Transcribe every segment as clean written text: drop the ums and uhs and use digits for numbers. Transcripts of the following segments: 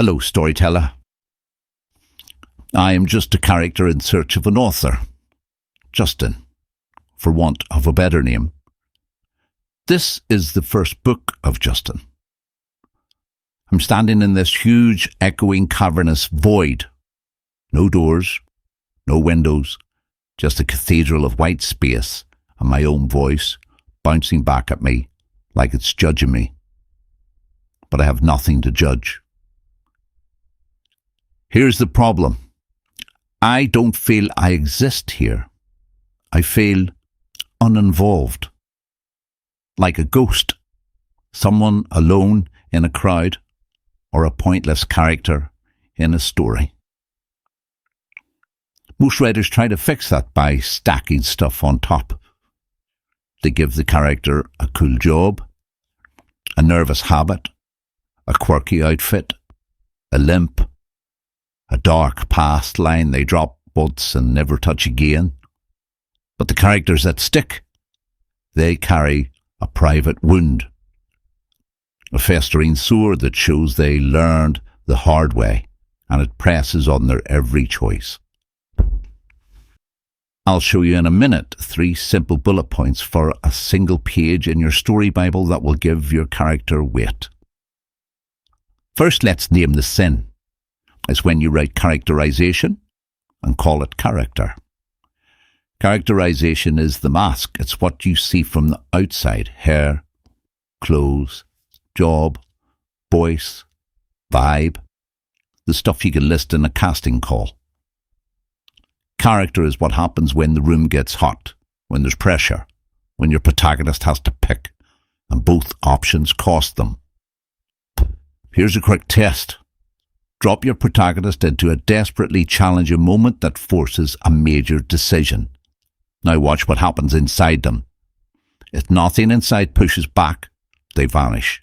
Hello, storyteller. I am just a character in search of an author. Justin, for want of a better name. This is the first book of Justin. I'm standing in this huge, echoing, cavernous void. No doors, no windows, just a cathedral of white space and my own voice bouncing back at me like it's judging me. But I have nothing to judge. Here's the problem. I don't feel I exist here. I feel uninvolved. Like a ghost. Someone alone in a crowd, or a pointless character in a story. Most writers try to fix that by stacking stuff on top. They give the character a cool job, a nervous habit, a quirky outfit, a limp, a dark past line they drop once and never touch again. But the characters that stick, they carry a private wound, a festering sore that shows they learned the hard way, and it presses on their every choice. I'll show you in a minute 3 simple bullet points for a single page in your story Bible that will give your character weight. First, let's name the sin. It's when you write characterization and call it character. Characterization is the mask. It's what you see from the outside. Hair, clothes, job, voice, vibe. The stuff you can list in a casting call. Character is what happens when the room gets hot, when there's pressure, when your protagonist has to pick, and both options cost them. Here's a quick test. Drop your protagonist into a desperately challenging moment that forces a major decision. Now watch what happens inside them. If nothing inside pushes back, they vanish.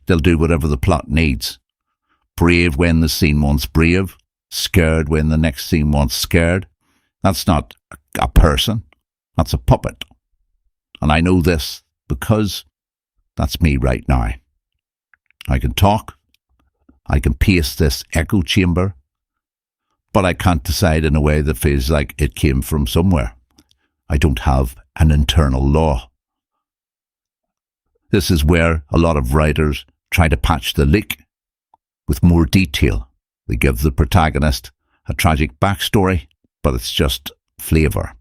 They'll do whatever the plot needs. Brave when the scene wants brave, scared when the next scene wants scared. That's not a person, that's a puppet. And I know this because that's me right now. I can talk, I can pace this echo chamber, but I can't decide in a way that feels like it came from somewhere. I don't have an internal law. This is where a lot of writers try to patch the leak with more detail. They give the protagonist a tragic backstory, but it's just flavour.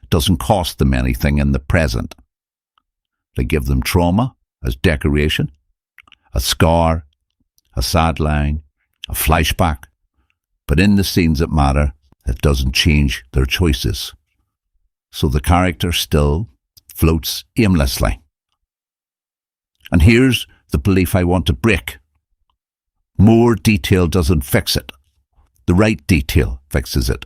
It doesn't cost them anything in the present. They give them trauma as decoration, a scar, a sad line, a flashback, but in the scenes that matter, it doesn't change their choices. So the character still floats aimlessly. And here's the belief I want to break. More detail doesn't fix it. The right detail fixes it.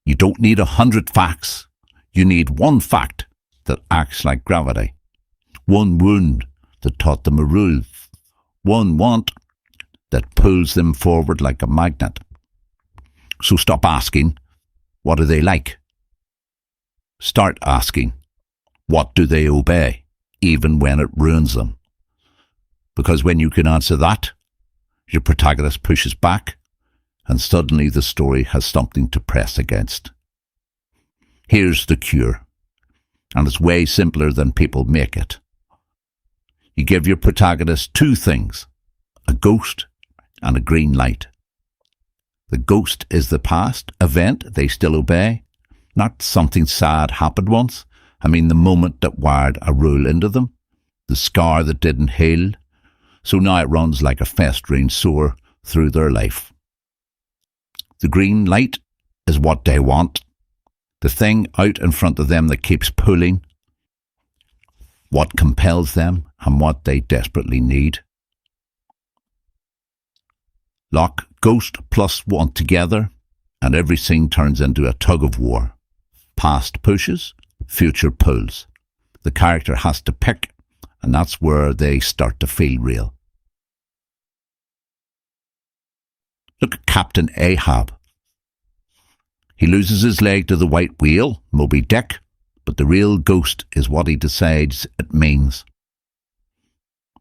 You don't need 100 facts. You need one fact that acts like gravity. One wound that taught them a rule. One want that pulls them forward like a magnet. So stop asking, what do they like? Start asking, what do they obey, even when it ruins them? Because when you can answer that, your protagonist pushes back, and suddenly the story has something to press against. Here's the cure, and it's way simpler than people make it. You give your protagonist 2 things, a ghost and a green light. The ghost is the past event they still obey, not something sad happened once. I mean the moment that wired a rule into them, the scar that didn't heal, so now it runs like a festering sore through their life. The green light is what they want, the thing out in front of them that keeps pulling, what compels them and what they desperately need. Lock ghost plus want together, and every scene turns into a tug of war. Past pushes, future pulls. The character has to pick, and that's where they start to feel real. Look at Captain Ahab. He loses his leg to the white whale, Moby Dick, but the real ghost is what he decides it means.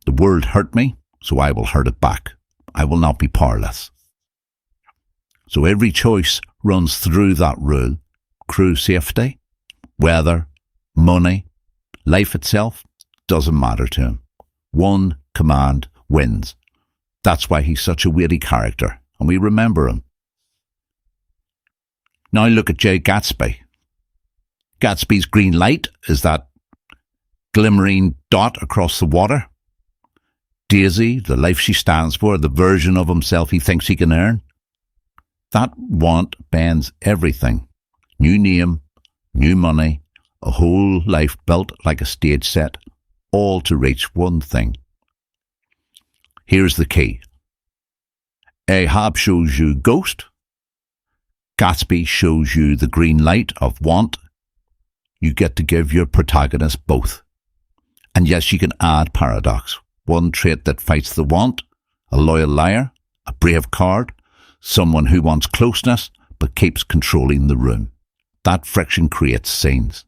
The world hurt me, so I will hurt it back. I will not be powerless. So every choice runs through that rule. Crew safety, weather, money, life itself doesn't matter to him. One command wins. That's why he's such a weighty character, and we remember him. Now look at Jay Gatsby. Gatsby's green light is that glimmering dot across the water. Daisy, the life she stands for, the version of himself he thinks he can earn. That want bends everything. New name, new money, a whole life built like a stage set, all to reach one thing. Here's the key. Ahab shows you ghost. Gatsby shows you the green light of want. You get to give your protagonist both. And yes, you can add paradox. One trait that fights the want, a loyal liar, a brave coward, someone who wants closeness but keeps controlling the room. That friction creates scenes.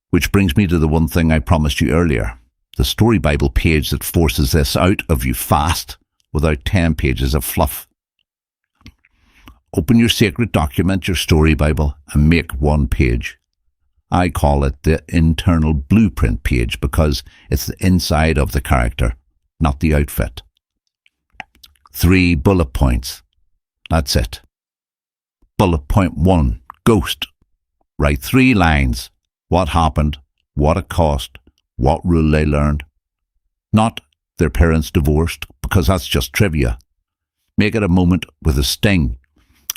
Which brings me to the one thing I promised you earlier, the Story Bible page that forces this out of you fast without 10 pages of fluff. Open your sacred document, your Story Bible, and make one page. I call it the internal blueprint page because it's the inside of the character, not the outfit. 3 bullet points. That's it. Bullet point 1, ghost. Write 3 lines. What happened, what it cost, what rule they learned. Not their parents divorced, because that's just trivia. Make it a moment with a sting,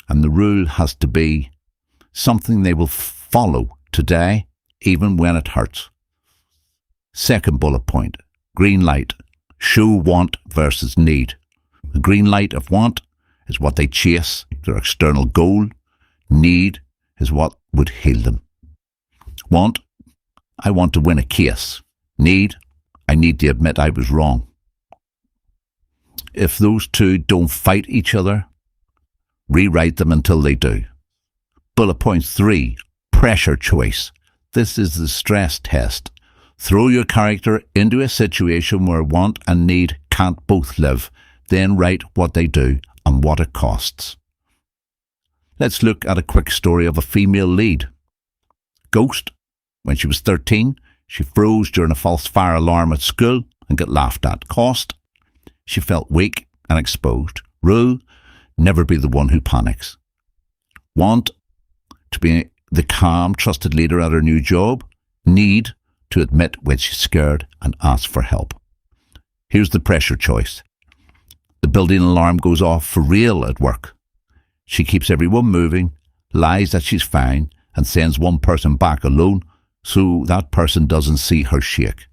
and the rule has to be something they will follow today, even when it hurts. Second bullet point, green light. Show want versus need. The green light of want is what they chase, their external goal. Need is what would heal them. Want, I want to win a case. Need, I need to admit I was wrong. If those two don't fight each other, rewrite them until they do. Bullet point 3, pressure choice. This is the stress test. Throw your character into a situation where want and need can't both live. Then write what they do and what it costs. Let's look at a quick story of a female lead. Ghost. When she was 13, she froze during a false fire alarm at school and got laughed at. Cost. She felt weak and exposed. Rule. Never be the one who panics. Want. To be the calm, trusted leader at her new job. Need. To admit when she's scared and ask for help. Here's the pressure choice. The building alarm goes off for real at work. She keeps everyone moving, lies that she's fine, and sends one person back alone so that person doesn't see her shake.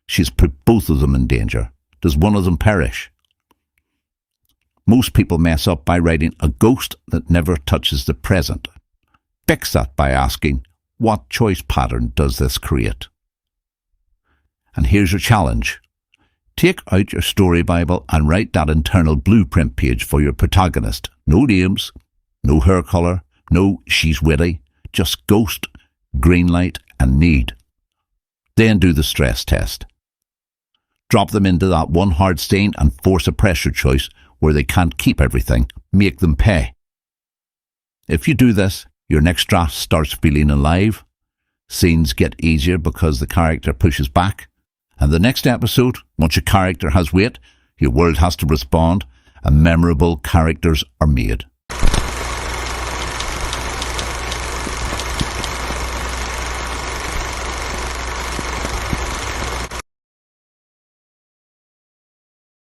She's put both of them in danger. Does one of them perish? Most people mess up by writing a ghost that never touches the present. Fix that by asking, what choice pattern does this create? And here's your challenge. Take out your Story Bible and write that internal blueprint page for your protagonist. No names, no hair colour, no she's witty, just ghost, green light and need. Then do the stress test. Drop them into that one hard scene and force a pressure choice where they can't keep everything. Make them pay. If you do this, your next draft starts feeling alive. Scenes get easier because the character pushes back. And the next episode, once your character has weight, your world has to respond, and memorable characters are made.